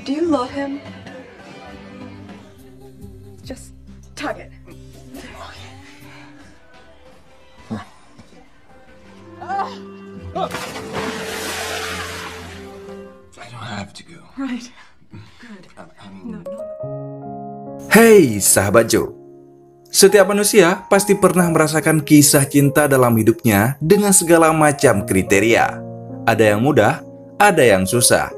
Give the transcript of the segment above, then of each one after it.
Do you love him? Just tug it. I don't have to go. Right. Good. No, no. Hey sahabat Joe, setiap manusia pasti pernah merasakan kisah cinta dalam hidupnya dengan segala macam kriteria. Ada yang mudah, ada yang susah,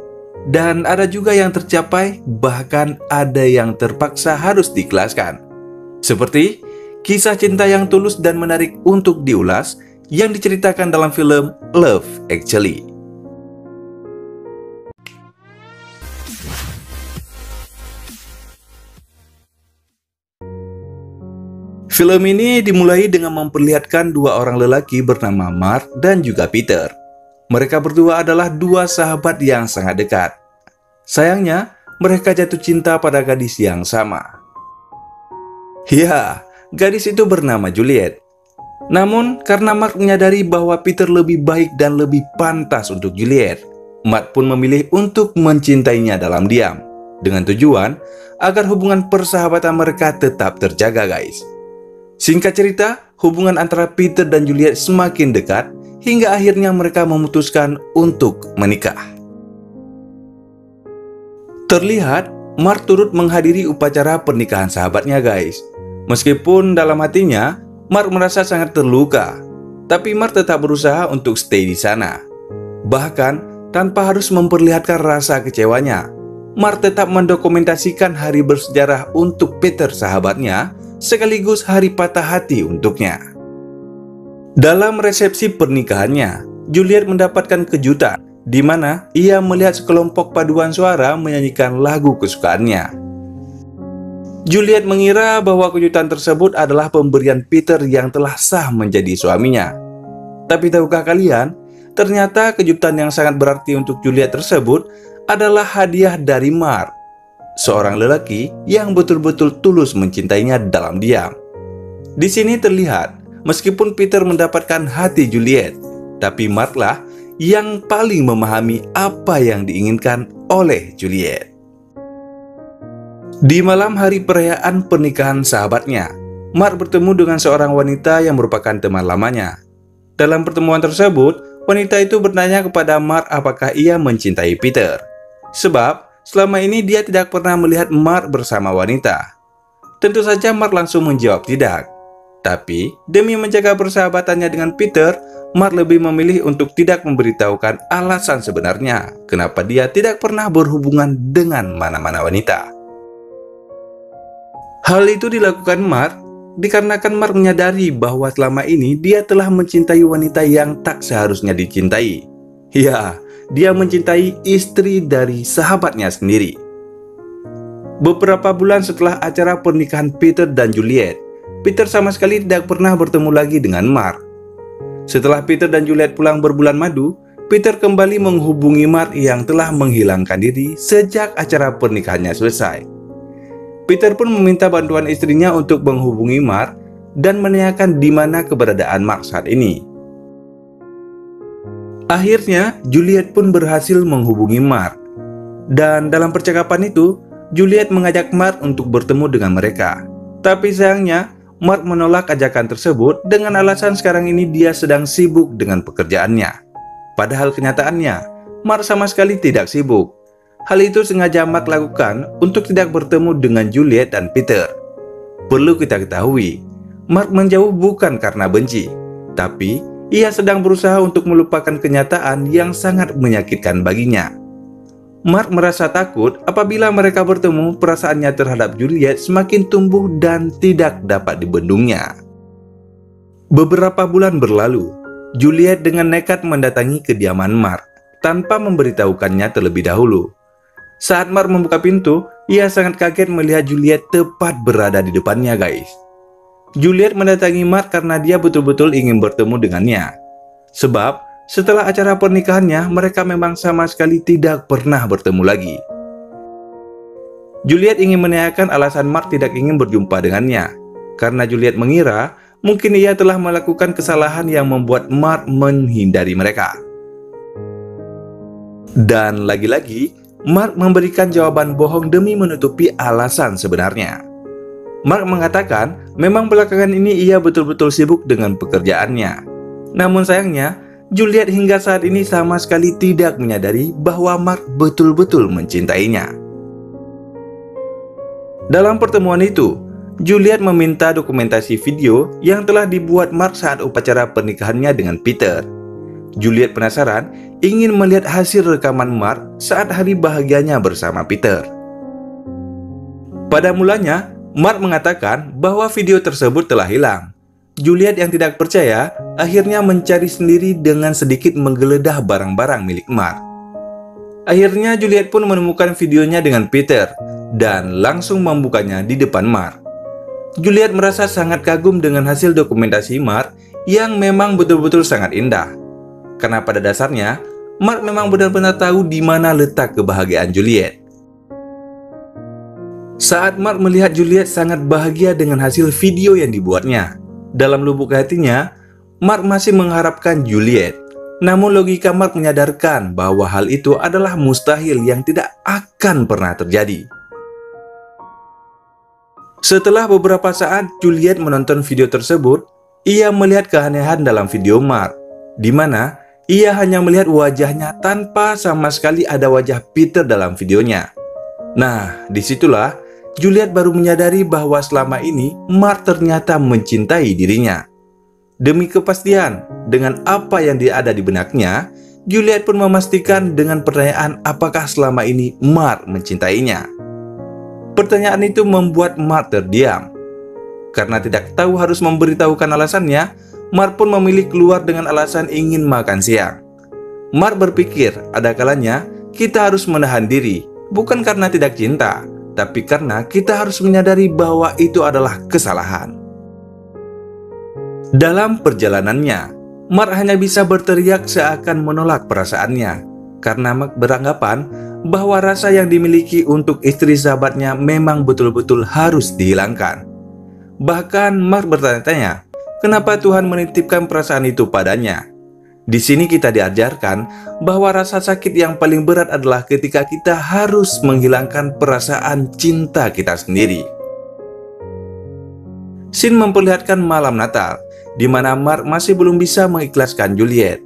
dan ada juga yang tercapai, bahkan ada yang terpaksa harus diikhlaskan. Seperti kisah cinta yang tulus dan menarik untuk diulas yang diceritakan dalam film Love Actually. Film ini dimulai dengan memperlihatkan dua orang lelaki bernama Mark dan juga Peter. Mereka berdua adalah dua sahabat yang sangat dekat. Sayangnya, mereka jatuh cinta pada gadis yang sama. Ya, gadis itu bernama Juliet. Namun, karena Mark menyadari bahwa Peter lebih baik dan lebih pantas untuk Juliet, Mark pun memilih untuk mencintainya dalam diam, dengan tujuan agar hubungan persahabatan mereka tetap terjaga, guys. Singkat cerita, hubungan antara Peter dan Juliet semakin dekat hingga akhirnya mereka memutuskan untuk menikah. Terlihat, Mark turut menghadiri upacara pernikahan sahabatnya, guys. Meskipun dalam hatinya, Mark merasa sangat terluka, tapi Mark tetap berusaha untuk stay di sana. Bahkan, tanpa harus memperlihatkan rasa kecewanya, Mark tetap mendokumentasikan hari bersejarah untuk Peter sahabatnya, sekaligus hari patah hati untuknya. Dalam resepsi pernikahannya, Juliet mendapatkan kejutan di mana ia melihat sekelompok paduan suara menyanyikan lagu kesukaannya. Juliet mengira bahwa kejutan tersebut adalah pemberian Peter yang telah sah menjadi suaminya. Tapi tahukah kalian, ternyata kejutan yang sangat berarti untuk Juliet tersebut adalah hadiah dari Mark, seorang lelaki yang betul-betul tulus mencintainya dalam diam. Di sini terlihat, meskipun Peter mendapatkan hati Juliet, tapi Mark lah yang paling memahami apa yang diinginkan oleh Juliet. Di malam hari perayaan pernikahan sahabatnya, Mark bertemu dengan seorang wanita yang merupakan teman lamanya. Dalam pertemuan tersebut, wanita itu bertanya kepada Mark apakah ia mencintai Peter. Sebab selama ini dia tidak pernah melihat Mark bersama wanita. Tentu saja Mark langsung menjawab tidak. Tapi demi menjaga persahabatannya dengan Peter, Mark lebih memilih untuk tidak memberitahukan alasan sebenarnya kenapa dia tidak pernah berhubungan dengan mana-mana wanita. Hal itu dilakukan Mark dikarenakan Mark menyadari bahwa selama ini dia telah mencintai wanita yang tak seharusnya dicintai. Ya, dia mencintai istri dari sahabatnya sendiri. Beberapa bulan setelah acara pernikahan Peter dan Juliet, Peter sama sekali tidak pernah bertemu lagi dengan Mark. Setelah Peter dan Juliet pulang berbulan madu, Peter kembali menghubungi Mark yang telah menghilangkan diri sejak acara pernikahannya selesai. Peter pun meminta bantuan istrinya untuk menghubungi Mark dan menanyakan di mana keberadaan Mark saat ini. Akhirnya, Juliet pun berhasil menghubungi Mark. Dan dalam percakapan itu, Juliet mengajak Mark untuk bertemu dengan mereka. Tapi sayangnya, Mark menolak ajakan tersebut dengan alasan sekarang ini dia sedang sibuk dengan pekerjaannya. Padahal kenyataannya, Mark sama sekali tidak sibuk. Hal itu sengaja Mark lakukan untuk tidak bertemu dengan Juliet dan Peter. Perlu kita ketahui, Mark menjauh bukan karena benci, tapi ia sedang berusaha untuk melupakan kenyataan yang sangat menyakitkan baginya. Mark merasa takut apabila mereka bertemu, perasaannya terhadap Juliet semakin tumbuh dan tidak dapat dibendungnya. Beberapa bulan berlalu, Juliet dengan nekat mendatangi kediaman Mark tanpa memberitahukannya terlebih dahulu. Saat Mark membuka pintu, ia sangat kaget melihat Juliet tepat berada di depannya, guys. Juliet mendatangi Mark karena dia betul-betul ingin bertemu dengannya. Sebab setelah acara pernikahannya, mereka memang sama sekali tidak pernah bertemu lagi. Juliet ingin menanyakan alasan Mark tidak ingin berjumpa dengannya, karena Juliet mengira mungkin ia telah melakukan kesalahan yang membuat Mark menghindari mereka. Dan lagi-lagi, Mark memberikan jawaban bohong demi menutupi alasan sebenarnya. Mark mengatakan memang belakangan ini ia betul-betul sibuk dengan pekerjaannya. Namun sayangnya, Juliet hingga saat ini sama sekali tidak menyadari bahwa Mark betul-betul mencintainya. Dalam pertemuan itu, Juliet meminta dokumentasi video yang telah dibuat Mark saat upacara pernikahannya dengan Peter. Juliet penasaran ingin melihat hasil rekaman Mark saat hari bahagianya bersama Peter. Pada mulanya, Mark mengatakan bahwa video tersebut telah hilang. Juliet yang tidak percaya akhirnya mencari sendiri dengan sedikit menggeledah barang-barang milik Mark. Akhirnya Juliet pun menemukan videonya dengan Peter dan langsung membukanya di depan Mark. Juliet merasa sangat kagum dengan hasil dokumentasi Mark yang memang betul-betul sangat indah. Karena pada dasarnya, Mark memang benar-benar tahu di mana letak kebahagiaan Juliet. Saat Mark melihat Juliet sangat bahagia dengan hasil video yang dibuatnya, dalam lubuk hatinya, Mark masih mengharapkan Juliet. Namun logika Mark menyadarkan bahwa hal itu adalah mustahil yang tidak akan pernah terjadi. Setelah beberapa saat Juliet menonton video tersebut, ia melihat keanehan dalam video Mark, di mana ia hanya melihat wajahnya tanpa sama sekali ada wajah Peter dalam videonya. Nah, disitulah Juliet baru menyadari bahwa selama ini Mark ternyata mencintai dirinya. Demi kepastian dengan apa yang ada di benaknya, Juliet pun memastikan dengan pertanyaan apakah selama ini Mark mencintainya. Pertanyaan itu membuat Mark terdiam. Karena tidak tahu harus memberitahukan alasannya, Mark pun memilih keluar dengan alasan ingin makan siang. Mark berpikir ada kalanya kita harus menahan diri, bukan karena tidak cinta, tapi karena kita harus menyadari bahwa itu adalah kesalahan. Dalam perjalanannya, Mark hanya bisa berteriak seakan menolak perasaannya, karena Mark beranggapan bahwa rasa yang dimiliki untuk istri sahabatnya memang betul-betul harus dihilangkan. Bahkan Mark bertanya-tanya, kenapa Tuhan menitipkan perasaan itu padanya? Di sini kita diajarkan bahwa rasa sakit yang paling berat adalah ketika kita harus menghilangkan perasaan cinta kita sendiri. Scene memperlihatkan malam Natal, di mana Mark masih belum bisa mengikhlaskan Juliet.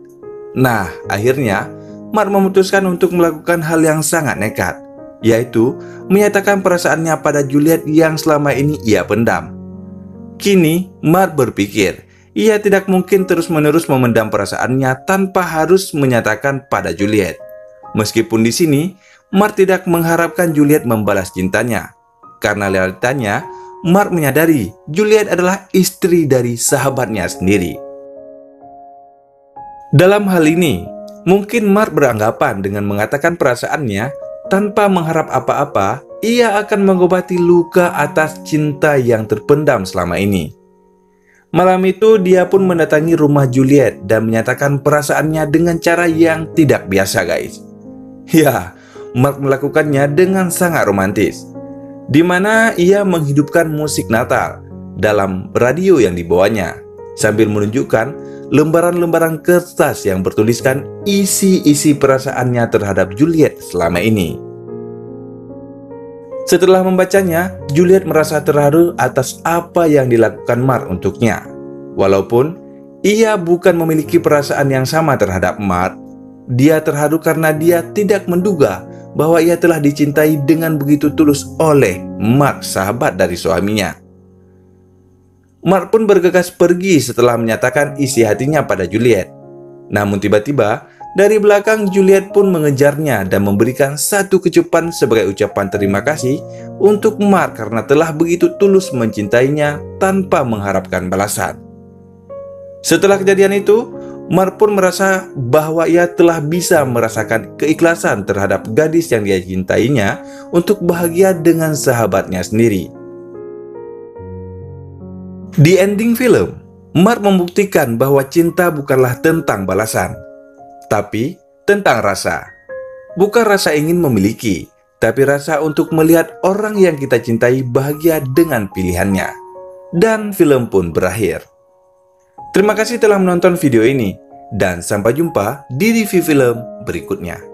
Nah, akhirnya Mark memutuskan untuk melakukan hal yang sangat nekat, yaitu menyatakan perasaannya pada Juliet yang selama ini ia pendam. Kini, Mark berpikir, ia tidak mungkin terus-menerus memendam perasaannya tanpa harus menyatakan pada Juliet. Meskipun di sini, Mark tidak mengharapkan Juliet membalas cintanya. Karena realitanya, Mark menyadari Juliet adalah istri dari sahabatnya sendiri. Dalam hal ini, mungkin Mark beranggapan dengan mengatakan perasaannya tanpa mengharap apa-apa, ia akan mengobati luka atas cinta yang terpendam selama ini. Malam itu dia pun mendatangi rumah Juliet dan menyatakan perasaannya dengan cara yang tidak biasa, guys. Ya, Mark melakukannya dengan sangat romantis, di mana ia menghidupkan musik Natal dalam radio yang dibawanya, sambil menunjukkan lembaran-lembaran kertas yang bertuliskan isi-isi perasaannya terhadap Juliet selama ini. Setelah membacanya, Juliet merasa terharu atas apa yang dilakukan Mark untuknya. Walaupun ia bukan memiliki perasaan yang sama terhadap Mark, dia terharu karena dia tidak menduga bahwa ia telah dicintai dengan begitu tulus oleh Mark, sahabat dari suaminya. Mark pun bergegas pergi setelah menyatakan isi hatinya pada Juliet. Namun tiba-tiba, dari belakang Juliet pun mengejarnya dan memberikan satu kecupan sebagai ucapan terima kasih untuk Mark karena telah begitu tulus mencintainya tanpa mengharapkan balasan. Setelah kejadian itu, Mark pun merasa bahwa ia telah bisa merasakan keikhlasan terhadap gadis yang dia cintainya untuk bahagia dengan sahabatnya sendiri. Di ending film, Mark membuktikan bahwa cinta bukanlah tentang balasan, tapi tentang rasa. Bukan rasa ingin memiliki, tapi rasa untuk melihat orang yang kita cintai bahagia dengan pilihannya. Dan film pun berakhir. Terima kasih telah menonton video ini, dan sampai jumpa di review film berikutnya.